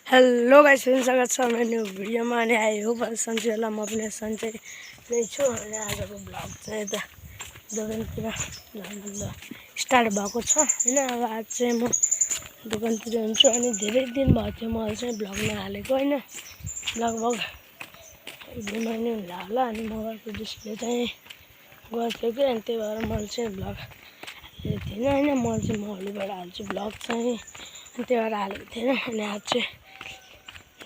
Hello guys, स्वागत छ मेरो न्यू भिडियोमा। अनि आई होप सन्चै होला। म पनि सन्चै नै छु। अनि आजको ब्लग चाहिँ यता दोकानतिर स्टार्ट भएको छ हैन। अब आज चाहिँ म दोकानतिर हुन्छु। अनि धेरै दिन भयो थियो मैले चाहिँ ब्लग नहालेको हैन। लगभग 1-2 महिना होला। अनि मोबाइलको डिस्प्ले चाहिँ गएको थियो कि, अनि त्यही भएर मैले चाहिँ ब्लग हालेको थिइनँ हैन। म चाहिँ मोबाइलबाट हाल्छु ब्लग चाहिँ, अनि त्यही भएर हालेको थिएन। अनि आज चाहिँ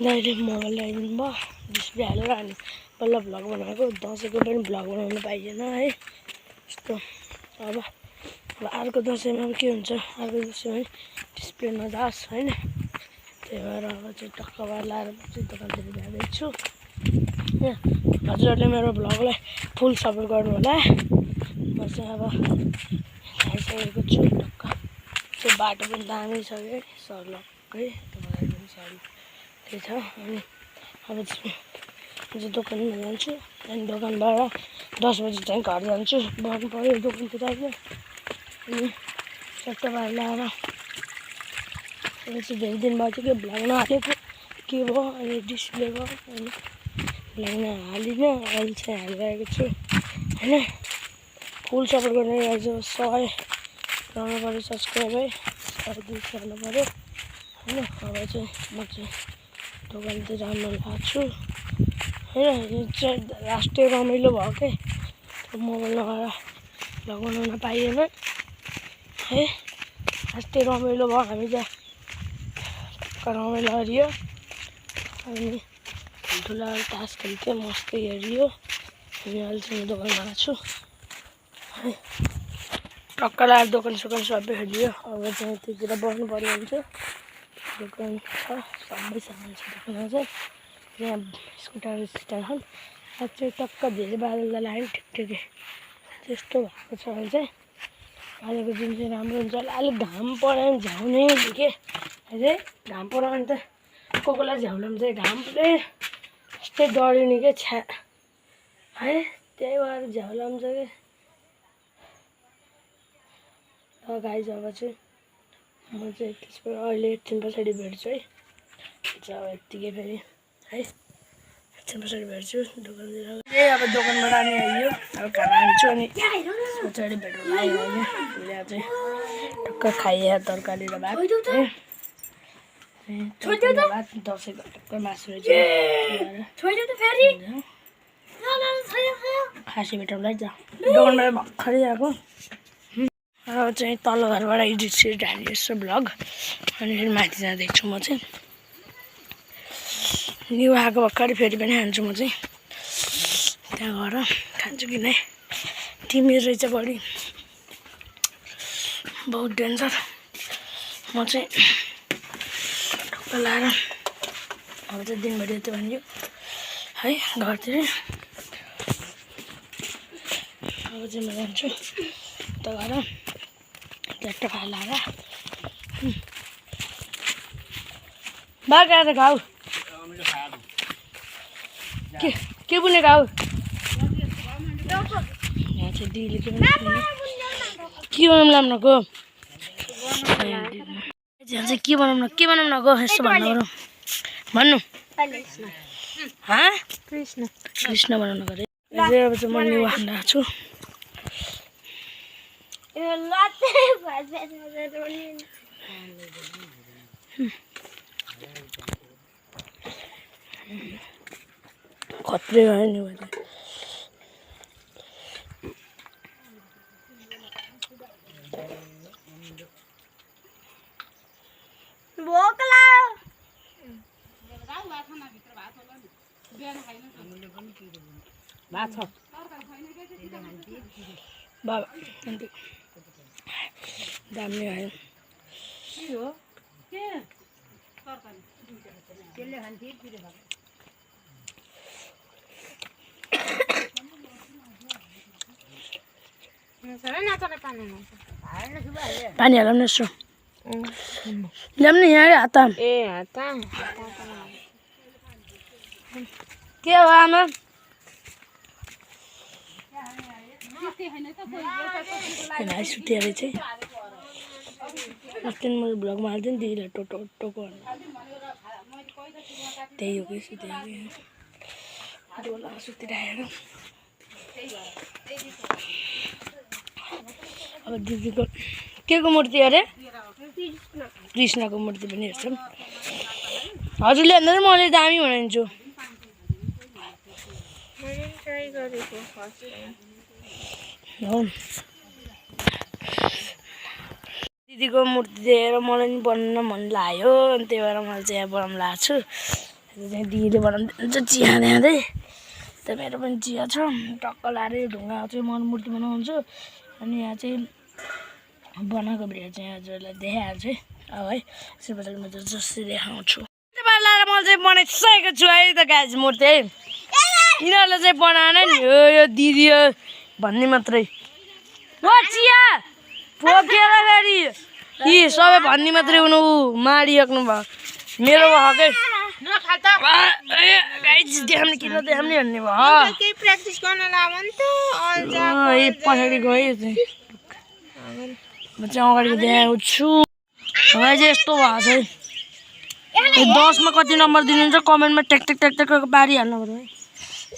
दाइले मोबाइल ल्याइदिनु भयो डिस्प्ले हालेर। अनि बल्ल भ्लग बनाएको। दसैँको पनि भ्लग बनाउनु पाइएन है यस्तो। अब अर्को दसैँमा के हुन्छ, अर्को दसैँमा डिस्प्ले नजाओस् हैन। त्यही भएर अब चाहिँ टक्क भएर लाएर चाहिँ दोकानतिर जाँदैछु। हजुरहरूले मेरो भ्लगलाई फुल सपोर्ट गर्नु होला। म चाहिँ अब आइसकेको छु। टक्क त्यो बाटो पनि दामी छ कि सर्लक्कै त्यही छ। अनि अब चाहिँ दोकानमा जान्छु। अनि दोकानबाट 10 बजी चाहिँ घर जान्छु। बन्द पऱ्यो दोकानतिर होइन। अनि चट्ट भएर ल्याएर अब चाहिँ धेरै दिन भयो कि भ्लग नहालेको के भयो। अनि डिस्प्ले भयो। अनि भ्लग नहालिनँ, अहिले चाहिँ हालिरहेको छु होइन। फुल सपोर्ट गर्ने गाइज 100 गर्नु पऱ्यो सब्सक्राइब है। 100-200 गर्नु पऱ्यो होइन। अब चाहिँ म चाहिँ दोकानतिर जानु लागेको छु होइन। यो चाहिँ लास्टै रमाइलो भयो के, मोबाइल लगाएर भ्लग बनाउन पाइएन है। लास्टै रमाइलो भयो। हामी चाहिँ रमाइलो गरियो। अनि ठुला तास खेल्थ्यो, मस्तै हेरियो। अनि अहिले चाहिँ दोकान गएको छु है। टक्क लगाएर दोकान सोकान सबै हेरियो। अब चाहिँ त्यतिर बस्नु पर्यो हुन्छ। दोकान छ, सबै सामान छ दोकानमा चाहिँ। यहाँ स्कुटर स्ट्यान्ड आज चाहिँ टक्क धेरै बादल लाग्यो ठिकठिकै त्यस्तो भएको छ। भने चाहिँ आजको दिन चाहिँ राम्रो हुन्छ होला। अलिक घाम पऱ्यो भने झ्याउने के है। घाम पऱ्यो भने त कोही झ्याउलामा चाहिँ घामले यस्तै डढिने के छ्या है। त्यही भएर झ्याउलामा चाहिँ गाइज अब चाहिँ म चाहिँ त्यसबाट अहिले एकछिन पछाडि भेट्छु है। अब यत्तिकै फेरि है एकछिन पछाडि भेट्छु दोकानतिर। ए अब दोकानबाट अनि आइयो। अब खाना हाल्छु अनि पछाडि भेटौँ आयो होइन। यहाँ चाहिँ टक्क खाइयो तरकारी र भात है। भात दसैँको टक्क मासु खासी भेटौँला है। दोकानबाट भर्खरै आएको। अब चाहिँ तल्लो घरबाट एडिट सेडिट हालिरहेछु भ्लग। अनि फेरि माथि जाँदैछु म चाहिँ। न्यु आएको भर्खरै फेरि पनि खान्छु म चाहिँ। त्यहाँ गएर खान्छु कि नै तिमीहरू रहेछ बढी बहुत डेन्जर। म चाहिँ टक्क लाएर अब चाहिँ दिनभरि यति भन्यो है घरतिर। अब चाहिँ म जान्छु त गएर ट्र्याक्टर खाएर लाएर बाख्रा घाउ के बुनेको हौ। यहाँ चाहिँ दिदीले के बनाउनु गएको यहाँ चाहिँ के बनाउनु गयो यसो भन्नु भन्नु कृष्ण बनाउनु गयो। अब चाहिँ म निवा खान छु। खत्रै भयो नि बाबा दामी आयो। पानी हालौँ न यसो ल्याउँ न यहाँ हात के हो आमा। भाइ सुत्यो अरे चाहिँ अस्ति मैले भ्लगमा हाल्थेँ नि दिदीलाई टोटो त्यही हो कि सुत्यो कि डोला सुतिरहेको अब दिदीको के को मूर्ति अरे कृष्णको मूर्ति पनि हेर्छौँ हजुरले भन्दा चाहिँ मैले दामी भनिदिन्छु हो दिदीको मूर्ति देखेर मलाई नि बनाउन मन लाग्यो अनि त्यही भएर मैले चाहिँ यहाँ बनाउनु लाग्छु चाहिँ दिदीले बनाउँदै चिया ल्याँदै त्यहाँ मेरो पनि चिया छ टक्क लाएर ढुङ्गा चाहिँ म मूर्ति बनाउँछु अनि यहाँ चाहिँ बनाएको भिडियो चाहिँ हजुरलाई देखाइहाल्छु है अब है यसै पछाडि म जसरी देखाउँछु लाएर मैले चाहिँ बनाइसकेको छु है त गाइज मूर्ति है यिनीहरूले चाहिँ बनाएन नि यो दिदी भन्ने मात्रै हो चिया पोकेर फेरि यी सबै भन्ने मात्रै हुनु मारिएको भयो मेरो हकै देखाउने किन देखाउने भन्ने भयो प्र्याक्टिस गर्न लाग्यो नि त पछाडि गयो चाहिँ म चाहिँ अगाडिको देखाउँछु मलाई चाहिँ यस्तो भएको छ 10 मा कति नम्बर दिनुहुन्छ कमेन्टमा ट्याक ट्याक ट्याक ट्याक पारिहाल्नु पर्यो है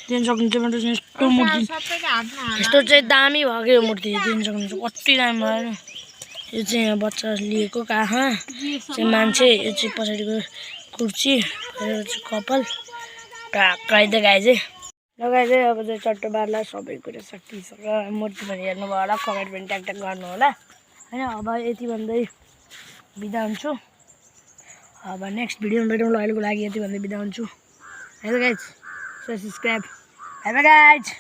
दिन सक्नुहुन्छ मेरो चाहिँ यस्तो मूर्ति यस्तो चाहिँ दामी भएको यो मूर्ति दिन सक्नुहुन्छ कति दामी भयो यो चाहिँ यहाँ बच्चा लिएको कहाँ चाहिँ मान्छे यो चाहिँ पछाडिको कुर्सी चाहिँ कपाल काइदै गाई चाहिँ लगाइ चाहिँ अब चाहिँ चट्टोबारलाई सबै कुरा सकिसक्यो मूर्ति पनि हेर्नुभयो होला कमेन्ट पनि ट्याक ट्याक गर्नु होला होइन अब यति भन्दै बिदा हुन्छु अब नेक्स्ट भिडियोमा भेटौँ ल अहिलेको लागि यति भन्दै बिदा हुन्छु hello guys subscribe hello guys